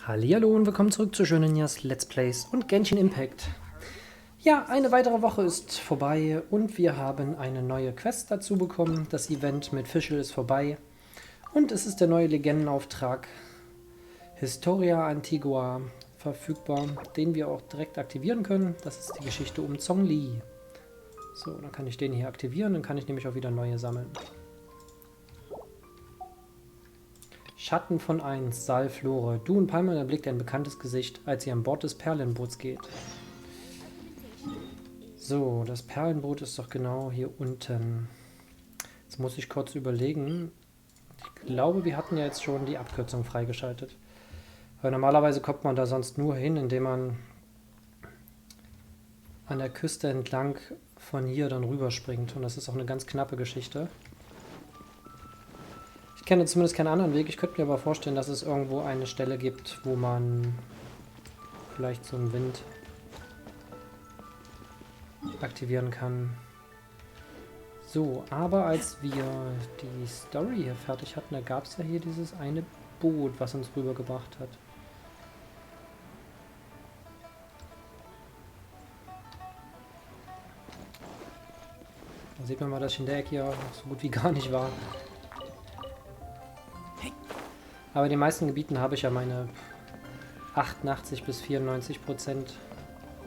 Hallihallo und willkommen zurück zu Shoninyas Let's Plays und Genshin Impact. Ja, eine weitere Woche ist vorbei und wir haben eine neue Quest dazu bekommen. Das Event mit Fischl ist vorbei und es ist der neue Legendenauftrag Historia Antigua verfügbar, den wir auch direkt aktivieren können. Das ist die Geschichte um Zhongli. So, dann kann ich den hier aktivieren, dann kann ich nämlich auch wieder neue sammeln. Schatten von einst, Sal Flore. Du und Palmer erblickt ein bekanntes Gesicht, als ihr an Bord des Perlenboots geht. So, das Perlenboot ist doch genau hier unten. Jetzt muss ich kurz überlegen. Ich glaube, wir hatten ja jetzt schon die Abkürzung freigeschaltet. Weil normalerweise kommt man da sonst nur hin, indem man an der Küste entlang von hier dann rüberspringt. Und das ist auch eine ganz knappe Geschichte. Ich kenne zumindest keinen anderen Weg. Ich könnte mir aber vorstellen, dass es irgendwo eine Stelle gibt, wo man vielleicht so einen Wind aktivieren kann. So, aber als wir die Story hier fertig hatten, da gab es ja hier dieses eine Boot, was uns rübergebracht hat. Da sieht man mal, dass ich in der Ecke ja so gut wie gar nicht war. Aber in den meisten Gebieten habe ich ja meine 88 bis 94%,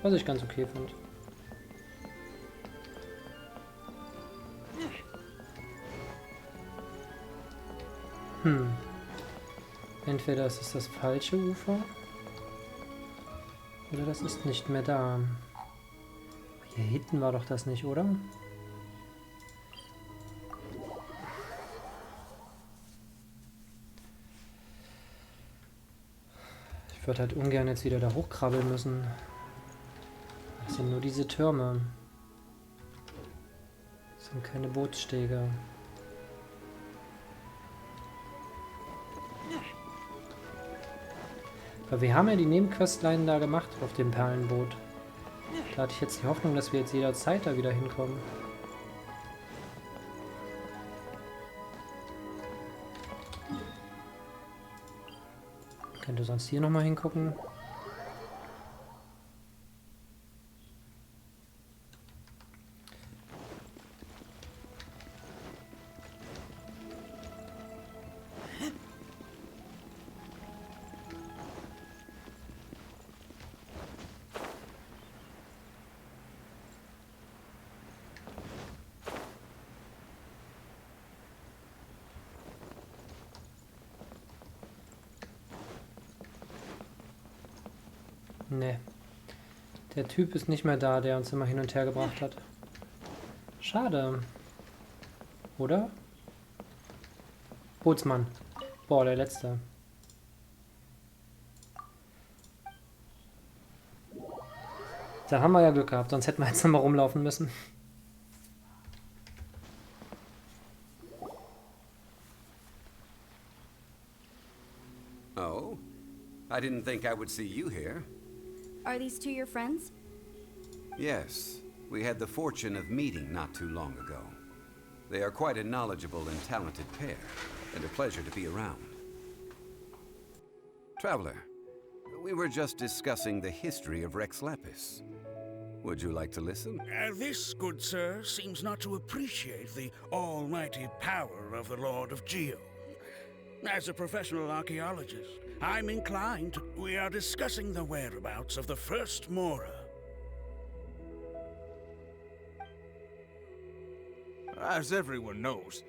was ich ganz okay finde. Entweder ist es das falsche Ufer oder das ist nicht mehr da. Hier hinten war doch das nicht, oder? Ich würde halt ungern jetzt wieder da hochkrabbeln müssen. Das sind nur diese Türme. Das sind keine Bootsstege. Aber wir haben ja die Nebenquestline da gemacht auf dem Perlenboot. Da hatte ich jetzt die Hoffnung, dass wir jetzt jederzeit da wieder hinkommen. Könnte sonst hier nochmal hingucken. Ne. Der Typ ist nicht mehr da, der uns immer hin und her gebracht hat. Schade. Oder? Bootsmann. Boah, der letzte. Da haben wir ja Glück gehabt, sonst hätten wir jetzt nochmal rumlaufen müssen. Oh? I didn't think I would see you here. Are these two your friends? Yes, we had the fortune of meeting not too long ago. They are quite a knowledgeable and talented pair, and a pleasure to be around. Traveler, we were just discussing the history of Rex Lapis. Would you like to listen? This, good sir, seems not to appreciate the almighty power of the Lord of Geo. As a professional archaeologist, I'm inclined to... We are discussing the whereabouts of the first Mora. As everyone knows,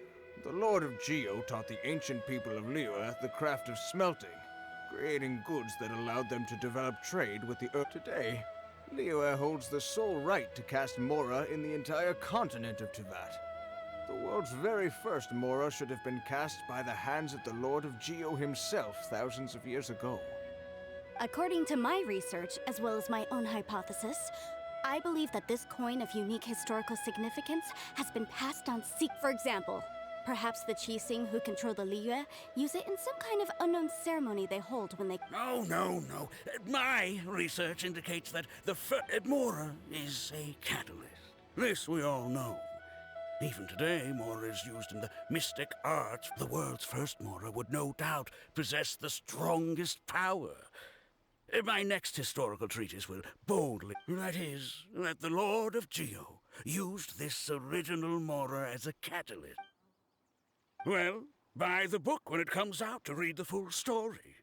the Lord of Geo taught the ancient people of Liyue the craft of smelting, creating goods that allowed them to develop trade with the earth. Today, Liyue holds the sole right to cast Mora in the entire continent of Teyvat. The world's very first Mora should have been cast by the hands of the Lord of Geo himself thousands of years ago. According to my research, as well as my own hypothesis, I believe that this coin of unique historical significance has been passed on. For example, perhaps the Qixing who control the Liyue use it in some kind of unknown ceremony they hold when they... No. My research indicates that the Mora is a catalyst. This we all know. Even today, Mora is used in the mystic arts. The world's first Mora would no doubt possess the strongest power. My next historical treatise will boldly, that is, that the Lord of Geo used this original Mora as a catalyst. Well, buy the book when it comes out to read the full story.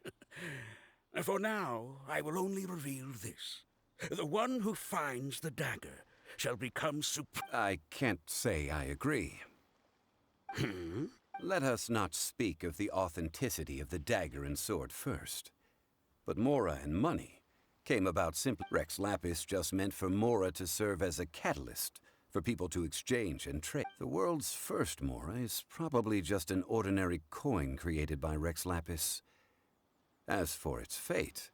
For now, I will only reveal this. The one who finds the dagger shall become I can't say I agree. Let us not speak of the authenticity of the dagger and sword first. But Mora and money came about simply. Rex Lapis just meant for Mora to serve as a catalyst for people to exchange and trade. The world's first Mora is probably just an ordinary coin created by Rex Lapis. As for its fate...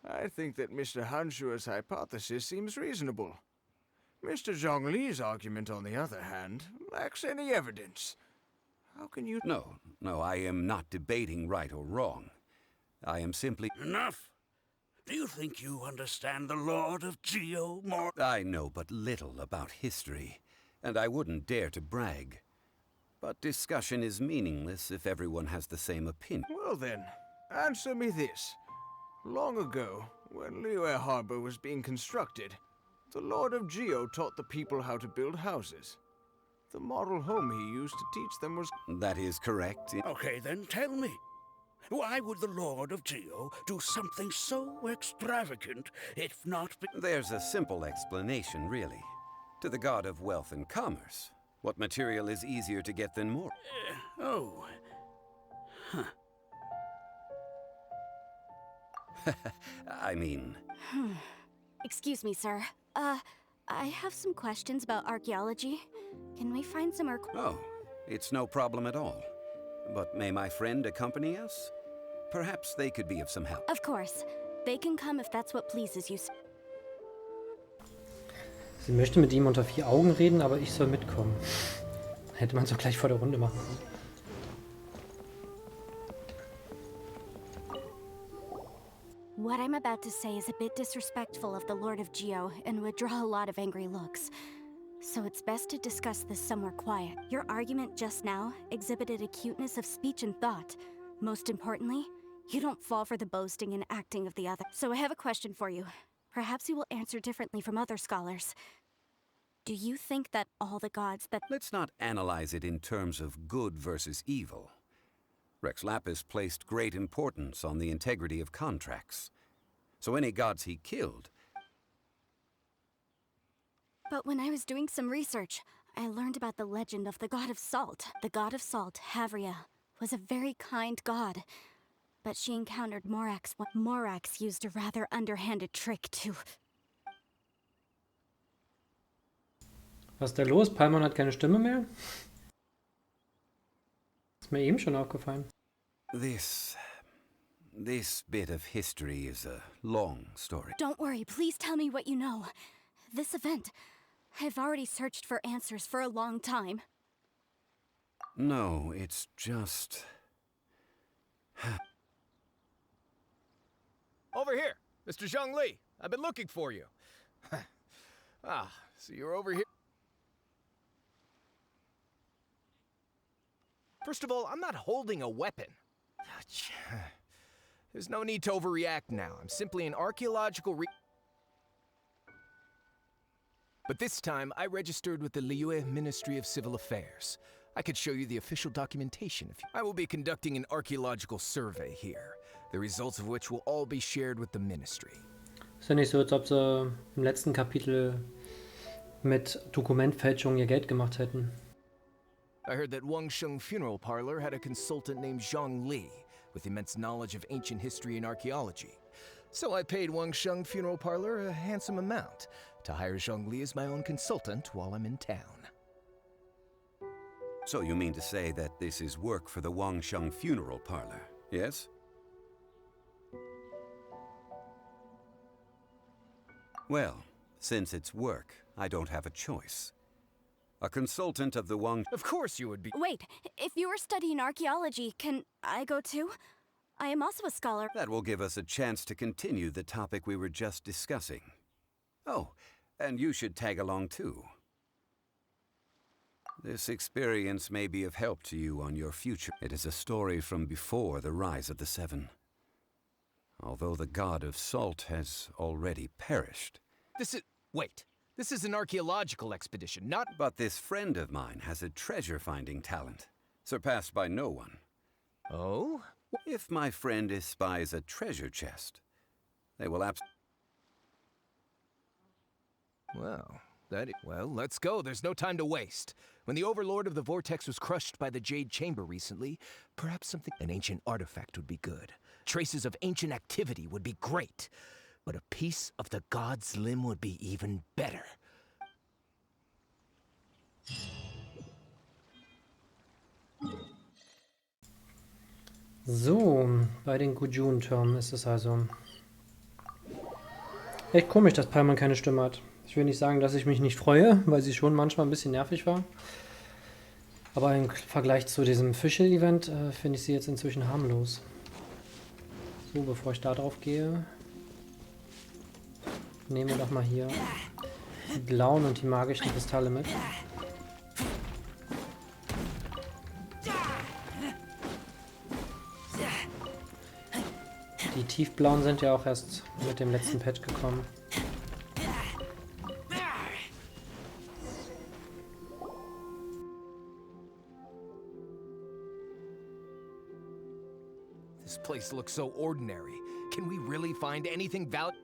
I think that Mr. Hanshua's hypothesis seems reasonable. Mr. Zhongli's argument, on the other hand, lacks any evidence. How can you... No, I am not debating right or wrong. I am simply... Enough! Do you think you understand the Lord of Geo more? I know but little about history, and I wouldn't dare to brag. But discussion is meaningless if everyone has the same opinion. Well then, answer me this. Long ago, when Liyue Harbor was being constructed, the Lord of Geo taught the people how to build houses. The model home he used to teach them was... That is correct. Okay, then tell me. Why would the Lord of Geo do something so extravagant, if not... There's a simple explanation, really. To the god of wealth and commerce, what material is easier to get than more? Oh. Huh. I mean... Excuse me, sir. I have some questions about archaeology. Can we find some Oh, it's no problem at all. But may my friend accompany us? Perhaps they could be of some help. Of course. They can come if that's what pleases you. Sie möchte mit ihm unter 4 Augen reden, aber ich soll mitkommen. Hätte man so gleich vor der Runde machen können. What I'm about to say is a bit disrespectful of the Lord of Geo and would draw a lot of angry looks. So it's best to discuss this somewhere quiet. Your argument just now exhibited a cuteness of speech and thought. Most importantly, you don't fall for the boasting and acting of the other. So I have a question for you. Perhaps you will answer differently from other scholars. Do you think that all the gods that... Let's not analyze it in terms of good versus evil. Rex Lapis placed great importance on the integrity of contracts. So any gods he killed... But when I was doing some research, I learned about the legend of the god of salt. The god of salt, Havria, was a very kind god. But she encountered Morax when Morax used a rather underhanded trick to... Was ist da los? Palmon hat keine Stimme mehr? Ist mir eben schon aufgefallen. This bit of history is a long story. Don't worry, please tell me what you know. This event, I've already searched for answers for a long time. No, it's just... Over here, Mr. Zhongli. I've been looking for you. So you're over here. First of all, I'm not holding a weapon. There's no need to overreact now. I'm simply an archaeological But this time, I registered with the Liyue Ministry of Civil Affairs. I could show you the official documentation if you... I will be conducting an archaeological survey here, the results of which will all be shared with the ministry. Ist ja nicht so, als ob sie im letzten Kapitel mit Dokumentfälschung ihr Geld gemacht hätten. I heard that Wangsheng Funeral Parlor had a consultant named Zhang Li, with immense knowledge of ancient history and archaeology. So I paid Wangsheng Funeral Parlor a handsome amount to hire Zhang Li as my own consultant while I'm in town. So you mean to say that this is work for the Wangsheng Funeral Parlor, yes? Well, since it's work, I don't have a choice. A consultant of the Wang... Of course you would be. Wait, if you were studying archaeology, can I go too? I am also a scholar. That will give us a chance to continue the topic we were just discussing. Oh, And you should tag along too. This experience may be of help to you on your future. It is a story from before the rise of the Seven. Although the god of salt has already perished. Wait. This is an archaeological expedition, not... But this friend of mine has a treasure-finding talent, surpassed by no one. Oh? If my friend espies a treasure chest, they will Well, let's go. There's no time to waste. When the Overlord of the Vortex was crushed by the Jade Chamber recently, perhaps an ancient artifact would be good. Traces of ancient activity would be great. But a piece of the god's limb would be even better. So, bei den Gujun-Türmen ist es also. Echt komisch, dass Paimon keine Stimme hat. Ich will nicht sagen, dass ich mich nicht freue, weil sie schon manchmal ein bisschen nervig war. Aber im Vergleich zu diesem Fischl-Event finde ich sie jetzt inzwischen harmlos. So, bevor ich da drauf gehe, nehmen wir doch mal hier die blauen und die magischen Kristalle mit. Die tiefblauen sind ja auch erst mit dem letzten Patch gekommen. This place looks so ordinary. Can we really find anything valuable?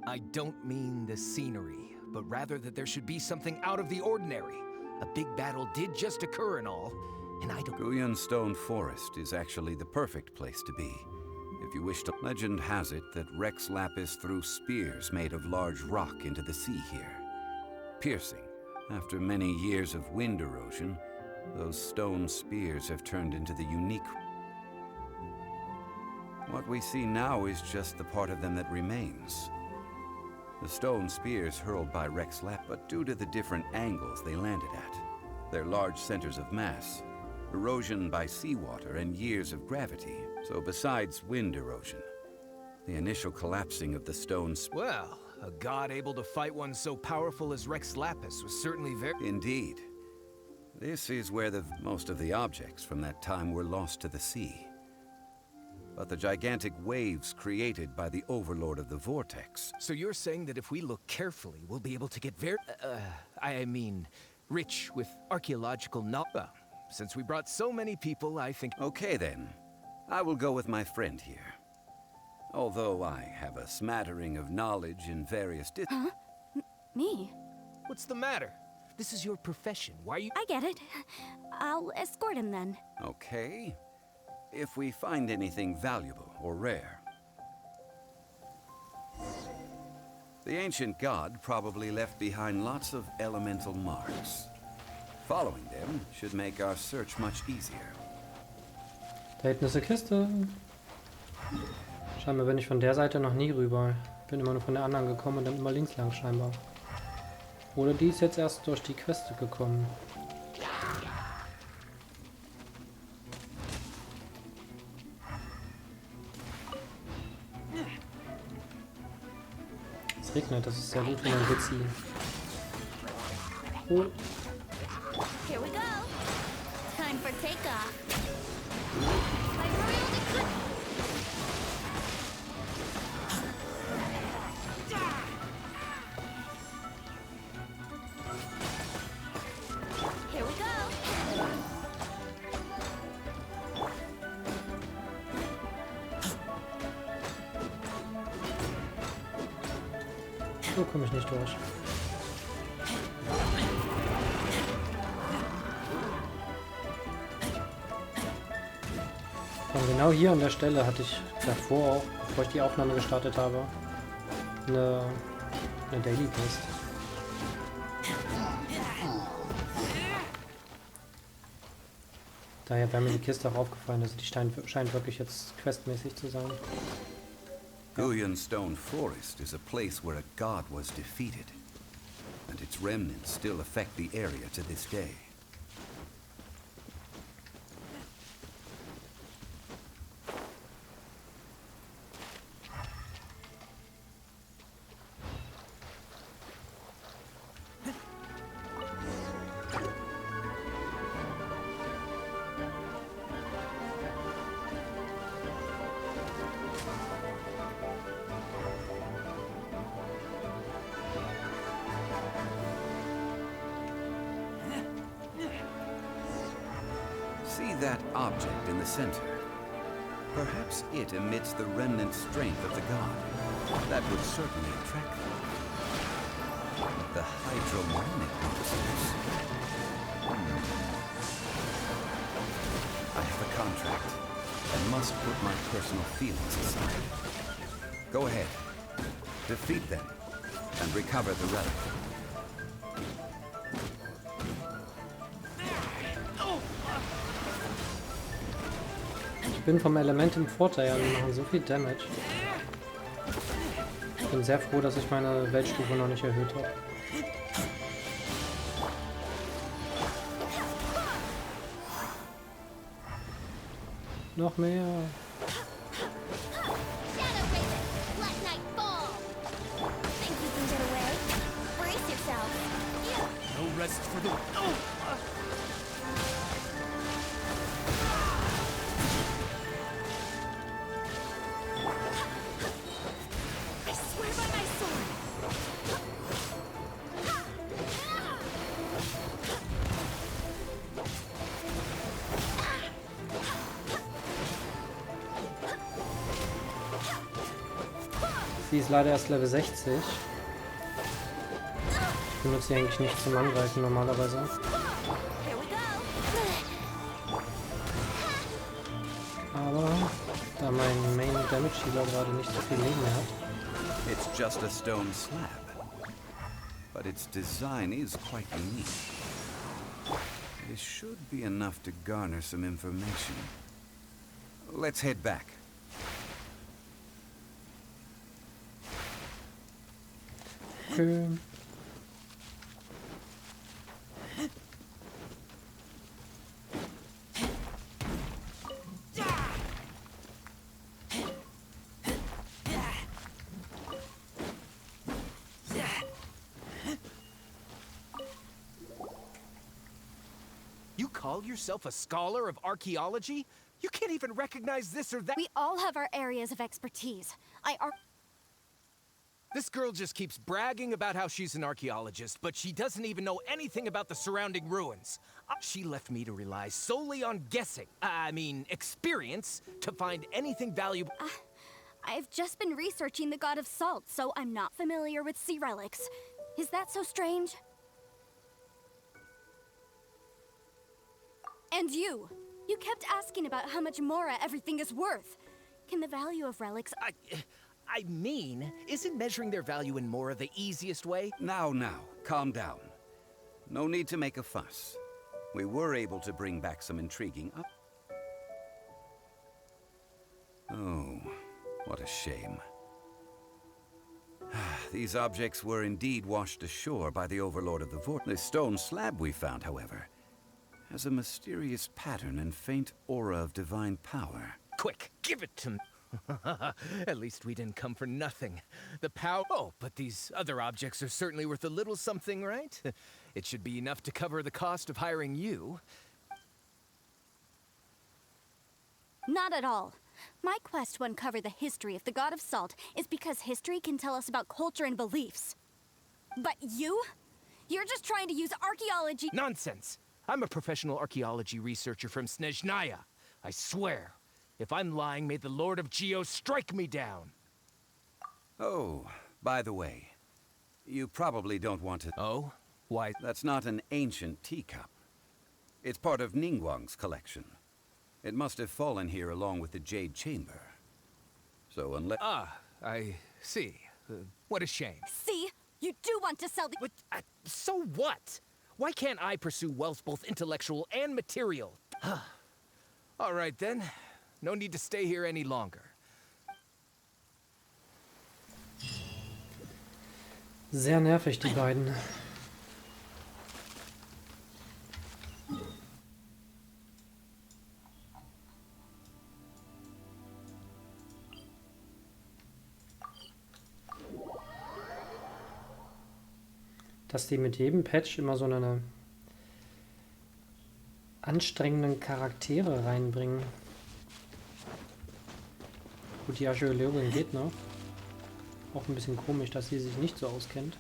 I don't mean the scenery, but rather that there should be something out of the ordinary. A big battle did just occur and all, and I don't... Guyan Stone Forest is actually the perfect place to be. If you wish to... Legend has it that Rex Lapis threw spears made of large rock into the sea here. Piercing. After many years of wind erosion, those stone spears have turned into the unique... What we see now is just the part of them that remains. The stone spears hurled by Rex Lap, but due to the different angles they landed at, their large centers of mass, erosion by seawater, and years of gravity. So besides wind erosion, the initial collapsing of the stone... Well, a god able to fight one so powerful as Rex Lapis was certainly very... Indeed. This is where most of the objects from that time were lost to the sea. But the gigantic waves created by the Overlord of the Vortex... So you're saying that if we look carefully, we'll be able to get rich with archaeological knowledge? Since we brought so many people, I think... Okay then. I will go with my friend here. Although I have a smattering of knowledge in various Huh? Me? What's the matter? This is your profession. Why are you... I get it. I'll escort him then. Okay. If we find anything valuable or rare. The ancient god probably left behind lots of elemental marks. Following them should make our search much easier. Da hinten ist eine Kiste. Scheinbar bin ich von der Seite noch nie rüber. Bin immer nur von der anderen gekommen und dann immer links lang scheinbar. Oder die ist jetzt erst durch die Queste gekommen. Es regnet, das ist sehr gut für mein Witzi. Oh. Here we go. Time for takeoff. Here we go. So komme ich nicht durch. Und genau hier an der Stelle hatte ich davor auch, bevor ich die Aufnahme gestartet habe, eine Daily Quest. Daher wäre mir die Kiste auch aufgefallen, also die scheint wirklich jetzt questmäßig zu sein. Guyan Stone Forest is a place where a god was defeated, and its remnants still affect the area to this day. See that object in the center? Perhaps it emits the remnant strength of the god. That would certainly attract them. The hydromonic monsters. I have a contract and must put my personal feelings aside. Go ahead. Defeat them and recover the relic. Ich bin vom Element im Vorteil, die machen so viel Damage. Ich bin sehr froh, dass ich meine Weltstufe noch nicht erhöht habe. Noch mehr. No rest for the... Sie ist leider erst Level 60. Ich benutze sie eigentlich nicht zum Angreifen normalerweise. Aber da mein Main Damage Healer gerade nicht so viel Leben mehr hat. It's just a stone slab, but its design is quite unique. This should be enough to garner some information. Let's head back. Okay. You call yourself a scholar of archaeology? You can't even recognize this or that. We all have our areas of expertise. This girl just keeps bragging about how she's an archaeologist, but she doesn't even know anything about the surrounding ruins. She left me to rely solely on guessing, experience, to find anything valuable. I've just been researching the god of salt, so I'm not familiar with sea relics. Is that so strange? And you kept asking about how much Mora everything is worth. Can the value of relics... Isn't measuring their value in Mora the easiest way? Now, calm down. No need to make a fuss. We were able to bring back some intriguing up. Oh, what a shame. These objects were indeed washed ashore by the Overlord of the Vortex. The stone slab we found, however, has a mysterious pattern and faint aura of divine power. Quick, give it to me. At least we didn't come for nothing. The power... Oh, but these other objects are certainly worth a little something, right? It should be enough to cover the cost of hiring you. Not at all. My quest to uncover the history of the god of salt is because history can tell us about culture and beliefs. But you? You're just trying to use archaeology... Nonsense! I'm a professional archaeology researcher from Snezhnaya. I swear. If I'm lying, may the Lord of Geo strike me down. Oh, by the way, you probably don't want to... Oh? Why? That's not an ancient teacup. It's part of Ningguang's collection. It must have fallen here along with the Jade Chamber. So unless... Ah, I see. What a shame. See? You do want to sell the... But, so what? Why can't I pursue wealth both intellectual and material? All right, then. No need to stay here any longer. Sehr nervig, die beiden. Dass die mit jedem Patch immer so eine anstrengenden Charaktere reinbringen. Gut, die Archäologin geht noch. Auch ein bisschen komisch, dass sie sich nicht so auskennt.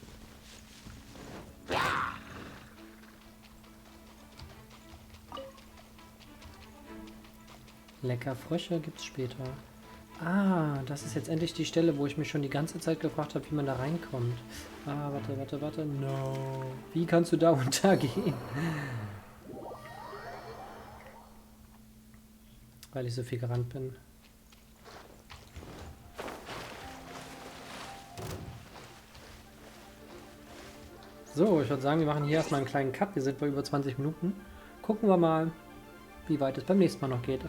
Lecker Frösche gibt's später. Ah, das ist jetzt endlich die Stelle, wo ich mich schon die ganze Zeit gefragt habe, wie man da reinkommt. Ah, warte. No. Wie kannst du da untergehen? Weil ich so viel gerannt bin. So, ich würde sagen, wir machen hier erstmal einen kleinen Cut. Wir sind bei über 20 Minuten. Gucken wir mal, wie weit es beim nächsten Mal noch geht.